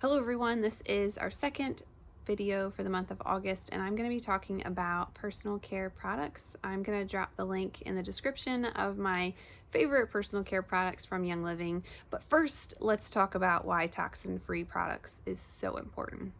Hello everyone, this is our second video for the month of August, and I'm going to be talking about personal care products. I'm going to drop the link in the description of my favorite personal care products from Young Living, but first let's talk about why toxin-free products is so important.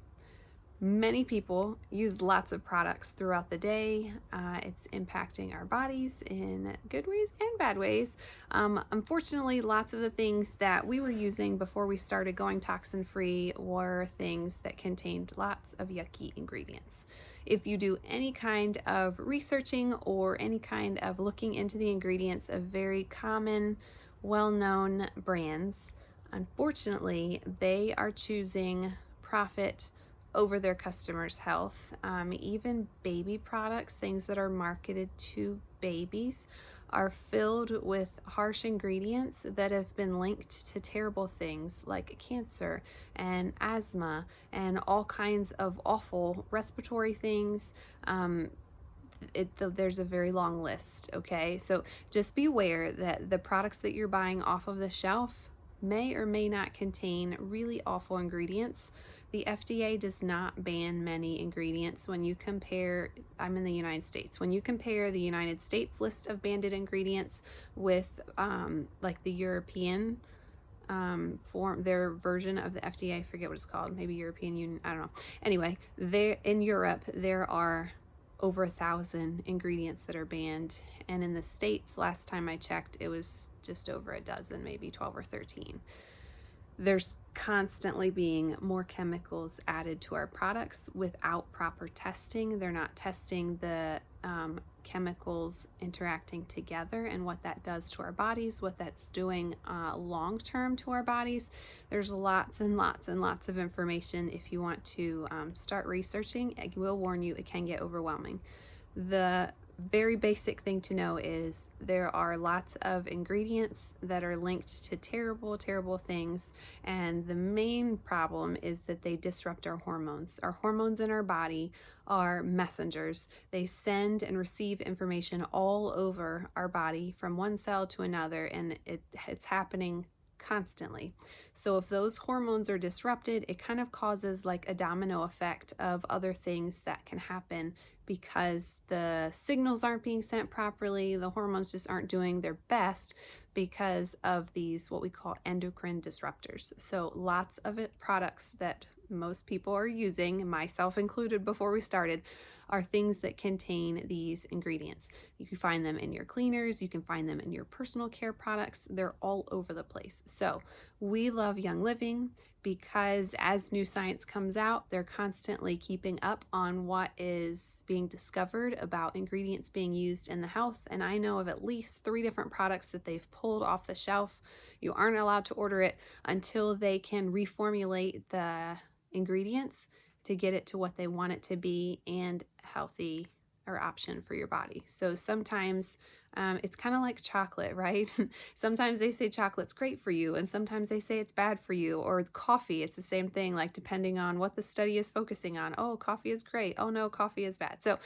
Many people use lots of products throughout the day. It's impacting our bodies in good ways and bad ways. Unfortunately, lots of the things that we were using before we started going toxin-free were things that contained lots of yucky ingredients. If you do any kind of researching or any kind of looking into the ingredients of very common, well-known brands, unfortunately, they are choosing profit over their customers' health. Even baby products, things that are marketed to babies, are filled with harsh ingredients that have been linked to terrible things like cancer and asthma and all kinds of awful respiratory things. There's a very long list, okay? So just be aware that the products that you're buying off of the shelf may or may not contain really awful ingredients. The FDA does not ban many ingredients. When you compare, I'm in the United States, when you compare the United States list of banned ingredients with like the European their version of the FDA, I forget what it's called, maybe European Union, I don't know. Anyway, there in Europe, there are over 1,000 ingredients that are banned, and in the States, last time I checked, it was just over a dozen, maybe 12 or 13. There's constantly being more chemicals added to our products without proper testing. They're not testing the chemicals interacting together and what that does to our bodies, what that's doing long term to our bodies. There's lots and lots and lots of information. If you want to start researching, I will warn you, it can get overwhelming. The very basic thing to know is there are lots of ingredients that are linked to terrible, terrible things, and the main problem is that they disrupt our hormones. Our hormones in our body are messengers. They send and receive information all over our body from one cell to another, and it's happening constantly. So if those hormones are disrupted, it kind of causes like a domino effect of other things that can happen because the signals aren't being sent properly, the hormones just aren't doing their best because of these what we call endocrine disruptors. So lots of products that most people are using, myself included before we started, are things that contain these ingredients. You can find them in your cleaners, you can find them in your personal care products, they're all over the place. So we love Young Living because as new science comes out, they're constantly keeping up on what is being discovered about ingredients being used in the health. And I know of at least 3 different products that they've pulled off the shelf. You aren't allowed to order it until they can reformulate the ingredients to get it to what they want it to be and healthy or option for your body. So sometimes it's kind of like chocolate, right? Sometimes they say chocolate's great for you, and sometimes they say it's bad for you. Or coffee, it's the same thing, like depending on what the study is focusing on. Oh, coffee is great. Oh no, coffee is bad. So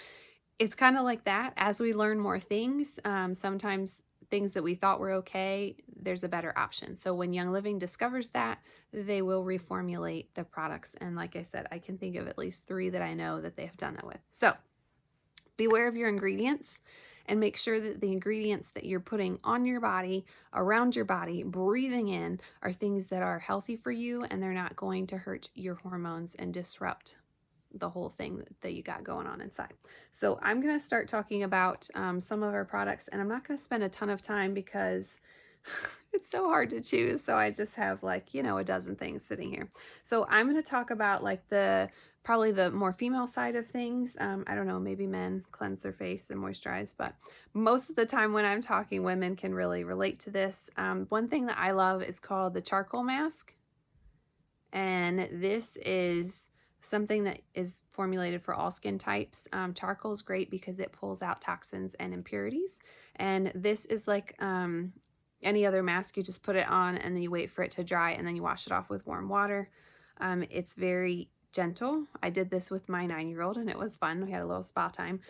it's kind of like that. As we learn more things, sometimes things that we thought were okay, there's a better option. So when Young Living discovers that, they will reformulate the products. And like I said, I can think of at least 3 that I know that they have done that with. So beware of your ingredients and make sure that the ingredients that you're putting on your body, around your body, breathing in are things that are healthy for you and they're not going to hurt your hormones and disrupt the whole thing that you got going on inside. So I'm going to start talking about some of our products, and I'm not going to spend a ton of time because it's so hard to choose. So I just have like, a dozen things sitting here. So I'm going to talk about like probably the more female side of things. I don't know, maybe men cleanse their face and moisturize, but most of the time when I'm talking, women can really relate to this. One thing that I love is called the charcoal mask. And this is something that is formulated for all skin types. Charcoal is great because it pulls out toxins and impurities. And this is like any other mask. You just put it on and then you wait for it to dry and then you wash it off with warm water. It's very gentle. I did this with my 9-year-old and it was fun. We had a little spa time.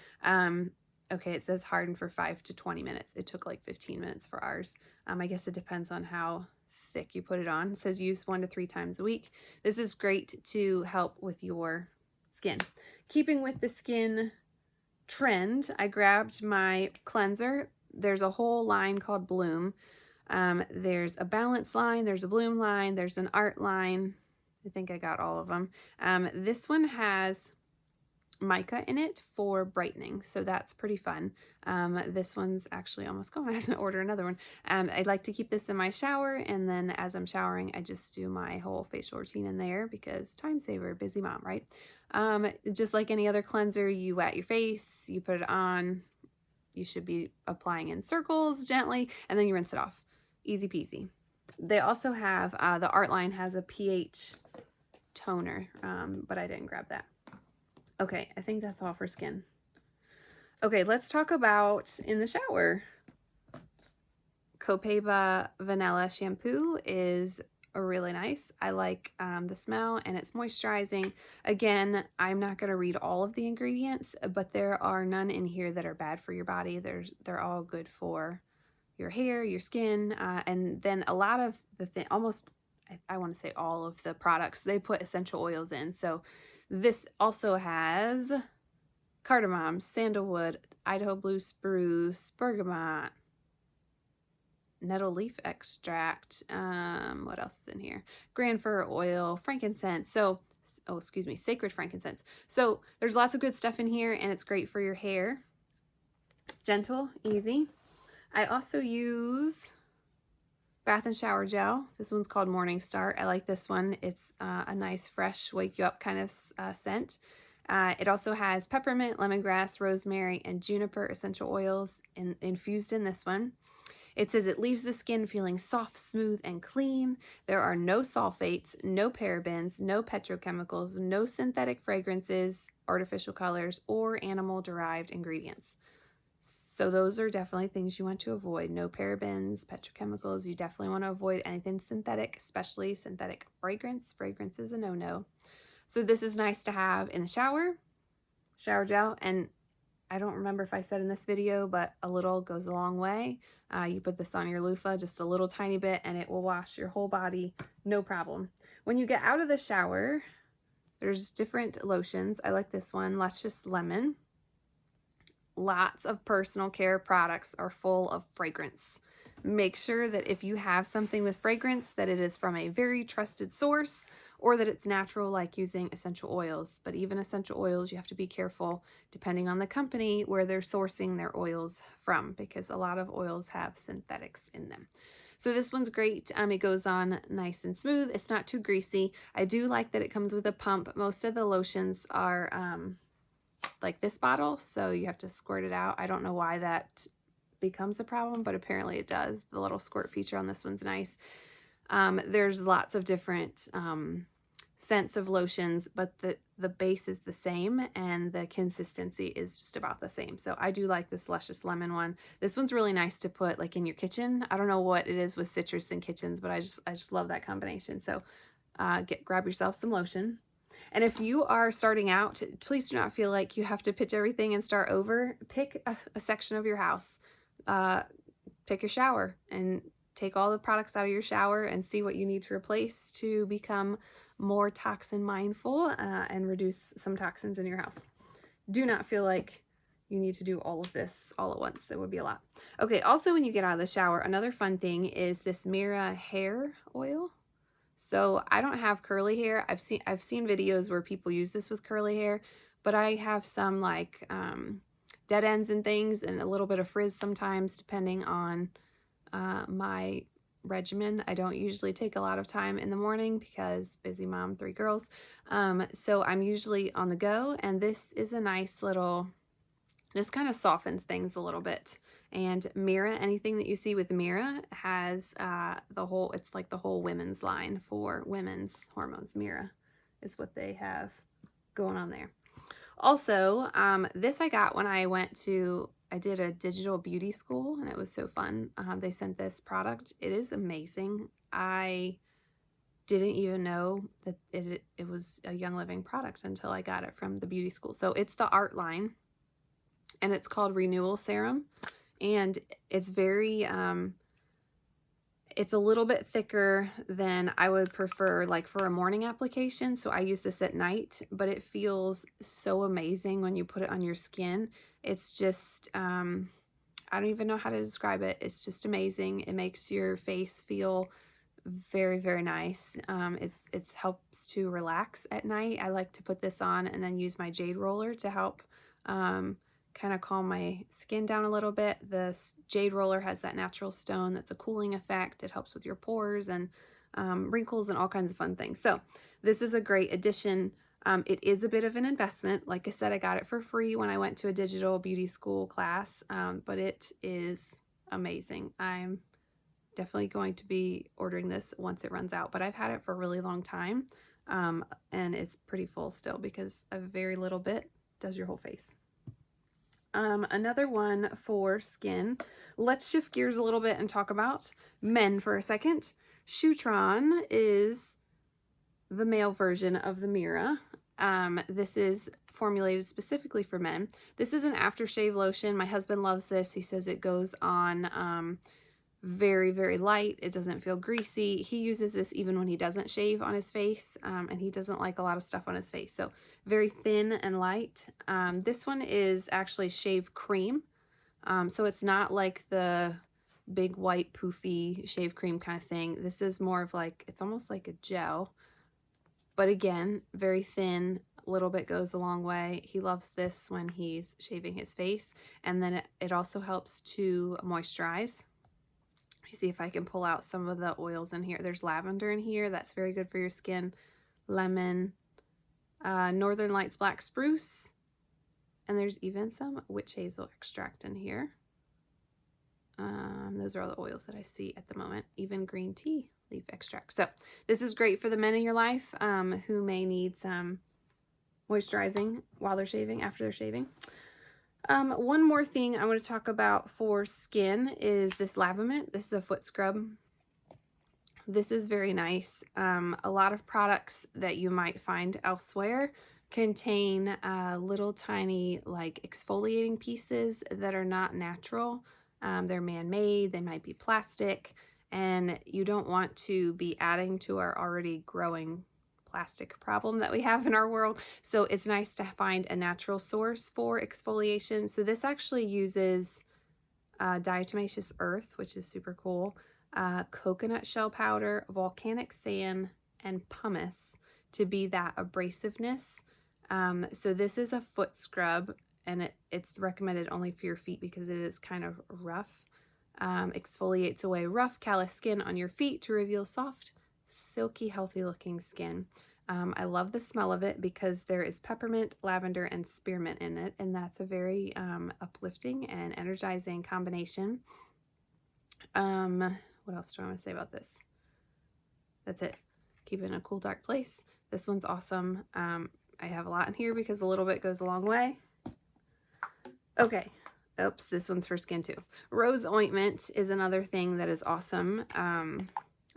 Okay, it says harden for 5 to 20 minutes. It took like 15 minutes for ours. I guess it depends on how thick you put it on. It says use 1 to 3 times a week. This is great to help with your skin. Keeping with the skin trend, I grabbed my cleanser. There's a whole line called Bloom. There's a balance line, there's a Bloom line, there's an art line. I think I got all of them. This one has mica in it for brightening, so that's pretty fun. This one's actually almost gone. I have to order another one. I'd like to keep this in my shower, and then as I'm showering, I just do my whole facial routine in there because time saver, busy mom, right? Just like any other cleanser, you wet your face, you put it on, you should be applying in circles gently, and then you rinse it off. Easy peasy. They also have, the art line has a pH toner, but I didn't grab that. Okay, I think that's all for skin. Okay, let's talk about in the shower. Copaiba Vanilla Shampoo is really nice. I like the smell, and it's moisturizing. Again, I'm not going to read all of the ingredients, but there are none in here that are bad for your body. They're all good for your hair, your skin, and then a lot of the almost, I want to say all of the products, they put essential oils in. So this also has cardamom, sandalwood, Idaho blue spruce, bergamot, nettle leaf extract, what else is in here? Granfir oil, frankincense, so, oh, excuse me, sacred frankincense. So there's lots of good stuff in here, and it's great for your hair. Gentle, easy. I also use bath and shower gel. This one's called Morning Start. I like this one. It's a nice, fresh, wake you up kind of scent. It also has peppermint, lemongrass, rosemary, and juniper essential oils infused in this one. It says it leaves the skin feeling soft, smooth, and clean. There are no sulfates, no parabens, no petrochemicals, no synthetic fragrances, artificial colors, or animal-derived ingredients. So those are definitely things you want to avoid. No parabens, petrochemicals. You definitely want to avoid anything synthetic, especially synthetic fragrance. Fragrance is a no-no. So this is nice to have in the shower gel, and I don't remember if I said in this video, but a little goes a long way. You put this on your loofah, just a little tiny bit, and it will wash your whole body, no problem. When you get out of the shower, there's different lotions. I like this one, Luscious Lemon. Lots of personal care products are full of fragrance. Make sure that if you have something with fragrance, that it is from a very trusted source, or that it's natural, like using essential oils. But even essential oils, you have to be careful depending on the company where they're sourcing their oils from, because a lot of oils have synthetics in them. So this one's great. It goes on nice and smooth. It's not too greasy. I do like that it comes with a pump. Most of the lotions are like this bottle, so you have to squirt it out. I don't know why that becomes a problem, but apparently it does. The little squirt feature on this one's nice. There's lots of different scents of lotions, but the base is the same and the consistency is just about the same. So I do like this Luscious Lemon one. This one's really nice to put like in your kitchen. I don't know what it is with citrus in kitchens, but I just love that combination. So grab yourself some lotion. And if you are starting out, please do not feel like you have to pitch everything and start over. Pick a section of your house. Pick your shower and take all the products out of your shower and see what you need to replace to become more toxin mindful and reduce some toxins in your house. Do not feel like you need to do all of this all at once. It would be a lot. Okay, also when you get out of the shower, another fun thing is this Mira hair oil. So I don't have curly hair. I've seen videos where people use this with curly hair, but I have some like dead ends and things, and a little bit of frizz sometimes depending on my regimen. I don't usually take a lot of time in the morning because busy mom, 3 girls. So I'm usually on the go, and this is a nice little, just kind of softens things a little bit. And Mira, anything that you see with Mira has it's like the whole women's line for women's hormones. Mira is what they have going on there. Also, this I got when I did a digital beauty school, and it was so fun. They sent this product. It is amazing. I didn't even know that it was a Young Living product until I got it from the beauty school. So it's the Art line, and it's called Renewal Serum. And it's very, It's a little bit thicker than I would prefer, like for a morning application. So I use this at night, but it feels so amazing when you put it on your skin. It's just, I don't even know how to describe it. It's just amazing. It makes your face feel very, very nice. It helps to relax at night. I like to put this on and then use my jade roller to help kind of calm my skin down a little bit. The jade roller has that natural stone that's a cooling effect. It helps with your pores and wrinkles and all kinds of fun things. So this is a great addition. It is a bit of an investment. Like I said, I got it for free when I went to a digital beauty school class, but it is amazing. I'm definitely going to be ordering this once it runs out, but I've had it for a really long time, and it's pretty full still because a very little bit does your whole face. Another one for skin. Let's shift gears a little bit and talk about men for a second. Shutron is the male version of the Mira. This is formulated specifically for men. This is an aftershave lotion. My husband loves this. He says it goes on very, very light. It doesn't feel greasy. He uses this even when he doesn't shave on his face, and he doesn't like a lot of stuff on his face. So very thin and light. This one is actually shave cream. So it's not like the big white poofy shave cream kind of thing. This is more of like, it's almost like a gel, but again, very thin. A little bit goes a long way. He loves this when he's shaving his face. And then it also helps to moisturize. See if I can pull out some of the oils in here. There's lavender in here. That's very good for your skin. Lemon, Northern Lights Black Spruce, and there's even some witch hazel extract in here. Those are all the oils that I see at the moment. Even green tea leaf extract. So this is great for the men in your life who may need some moisturizing while they're shaving, after they're shaving. One more thing I want to talk about for skin is this Lavament. This is a foot scrub. This is very nice. A lot of products that you might find elsewhere contain little tiny like exfoliating pieces that are not natural. They're man-made, they might be plastic, and you don't want to be adding to our already growing plastic problem that we have in our world. So it's nice to find a natural source for exfoliation. So this actually uses diatomaceous earth, which is super cool, coconut shell powder, volcanic sand, and pumice to be that abrasiveness. So this is a foot scrub, and it's recommended only for your feet because it is kind of rough. Exfoliates away rough, callous skin on your feet to reveal soft, silky, healthy looking skin. I love the smell of it because there is peppermint, lavender, and spearmint in it, and that's a very uplifting and energizing combination. What else do I want to say about this? That's it. Keep it in a cool, dark place. This one's awesome. I have a lot in here because a little bit goes a long way. Okay. Oops, this one's for skin too. Rose ointment is another thing that is awesome.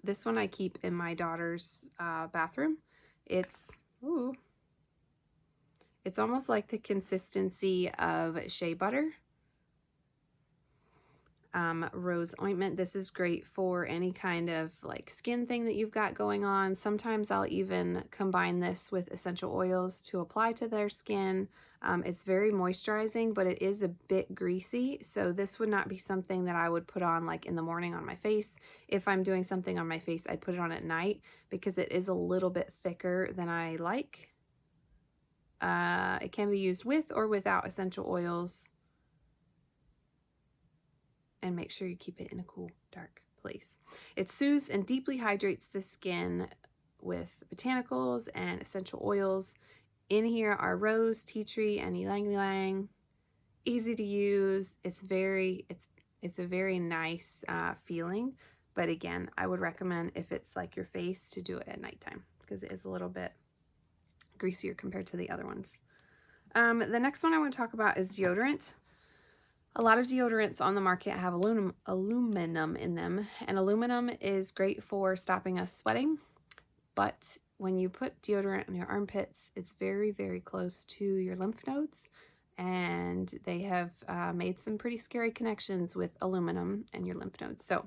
This one I keep in my daughter's bathroom. It's almost like the consistency of shea butter. Rose ointment. This is great for any kind of like skin thing that you've got going on. Sometimes I'll even combine this with essential oils to apply to their skin. It's very moisturizing, but it is a bit greasy. So this would not be something that I would put on like in the morning on my face. If I'm doing something on my face, I'd put it on at night because it is a little bit thicker than I like. It can be used with or without essential oils. And make sure you keep it in a cool, dark place. It soothes and deeply hydrates the skin with botanicals and essential oils. In here are rose, tea tree, and ylang-ylang. Easy to use. It's a very nice feeling. But again, I would recommend if it's like your face to do it at nighttime because it is a little bit greasier compared to the other ones. The next one I want to talk about is deodorant. A lot of deodorants on the market have aluminum in them, and aluminum is great for stopping us sweating, but when you put deodorant on your armpits, it's very, very close to your lymph nodes, and they have made some pretty scary connections with aluminum and your lymph nodes. So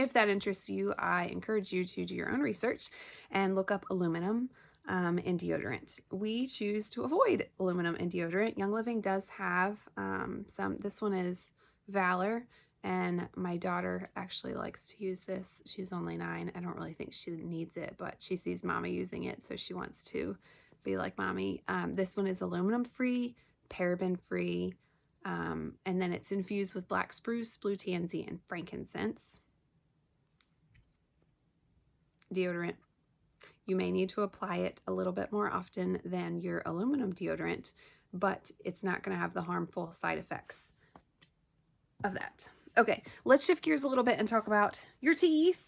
If that interests you, I encourage you to do your own research and look up aluminum in deodorant. We choose to avoid aluminum in deodorant. Young Living does have some. This one is Valor, and my daughter actually likes to use this. She's only 9. I don't really think she needs it, but she sees Mommy using it, so she wants to be like Mommy. This one is aluminum free, paraben free, and then it's infused with black spruce, blue tansy, and frankincense. Deodorant. You may need to apply it a little bit more often than your aluminum deodorant, but it's not going to have the harmful side effects of that. Okay, let's shift gears a little bit and talk about your teeth.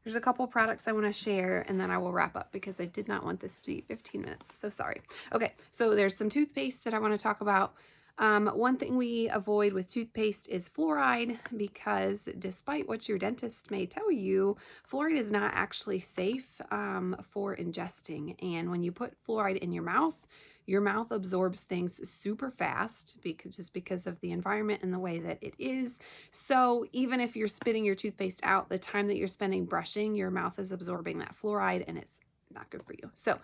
There's a couple products I want to share, and then I will wrap up because I did not want this to be 15 minutes, so sorry. Okay, so there's some toothpaste that I want to talk about. One thing we avoid with toothpaste is fluoride, because despite what your dentist may tell you, fluoride is not actually safe for ingesting. And when you put fluoride in your mouth absorbs things super fast because of the environment and the way that it is. So even if you're spitting your toothpaste out, the time that you're spending brushing, your mouth is absorbing that fluoride, and it's not good for you. So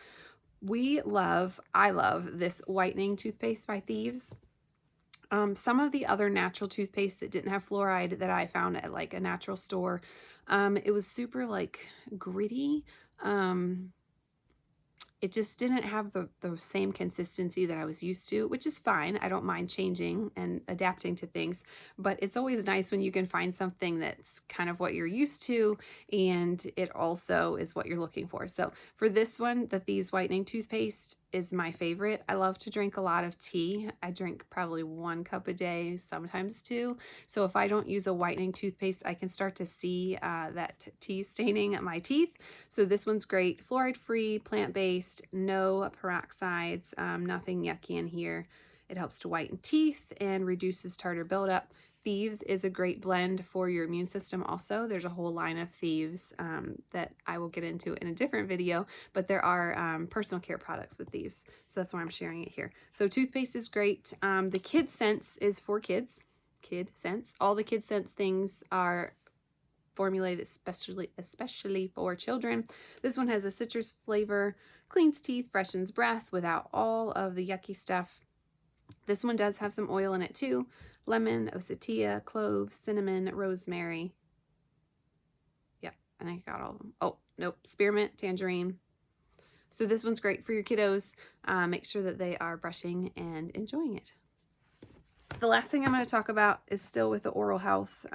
I love this whitening toothpaste by Thieves. Some of the other natural toothpaste that didn't have fluoride that I found at like a natural store, it was super like gritty. It just didn't have the same consistency that I was used to, which is fine. I don't mind changing and adapting to things, but it's always nice when you can find something that's kind of what you're used to, and it also is what you're looking for. So for this one, the Thieves Whitening Toothpaste is my favorite. I love to drink a lot of tea. I drink probably 1 cup a day, sometimes 2. So if I don't use a whitening toothpaste, I can start to see that tea staining my teeth. So this one's great. Fluoride-free, plant-based, no peroxides, nothing yucky in here. It helps to whiten teeth and reduces tartar buildup. Thieves is a great blend for your immune system also. There's a whole line of Thieves that I will get into in a different video, but there are personal care products with Thieves, so that's why I'm sharing it here. So toothpaste is great. The Kid Sense is for kids. Kid Sense. All the Kid Sense things are formulated especially for children. This one has a citrus flavor, cleans teeth, freshens breath without all of the yucky stuff. This one does have some oil in it too. Lemon, osatia, clove, cinnamon, rosemary. Yep, I think I got all of them. Oh, nope, spearmint, tangerine. So this one's great for your kiddos. Make sure that they are brushing and enjoying it. The last thing I'm going to talk about is still with the oral health.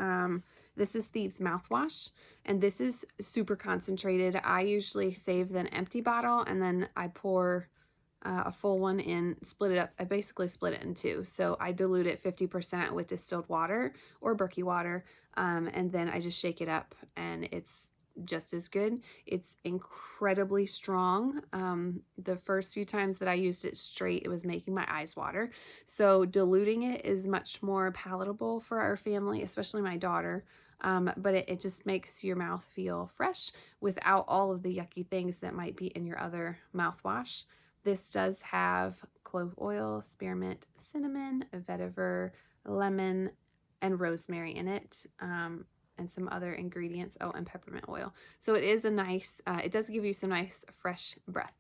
This is Thieves mouthwash, and this is super concentrated. I usually save an empty bottle, and then I pour a full one in, split it up. I basically split it in 2. So I dilute it 50% with distilled water or Berkey water, and then I just shake it up, and it's just as good. It's incredibly strong. The first few times that I used it straight, it was making my eyes water. So diluting it is much more palatable for our family, especially my daughter. But it just makes your mouth feel fresh without all of the yucky things that might be in your other mouthwash. This does have clove oil, spearmint, cinnamon, vetiver, lemon, and rosemary in it, and some other ingredients. Oh, and peppermint oil. So it is a nice, it does give you some nice fresh breath.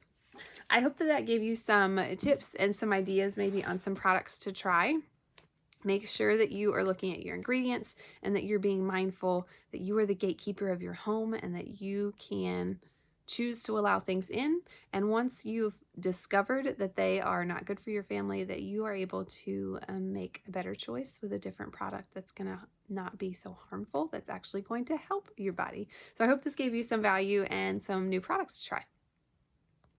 I hope that gave you some tips and some ideas maybe on some products to try. Make sure that you are looking at your ingredients and that you're being mindful that you are the gatekeeper of your home and that you can choose to allow things in. And once you've discovered that they are not good for your family, that you are able to make a better choice with a different product that's going to not be so harmful, that's actually going to help your body. So I hope this gave you some value and some new products to try.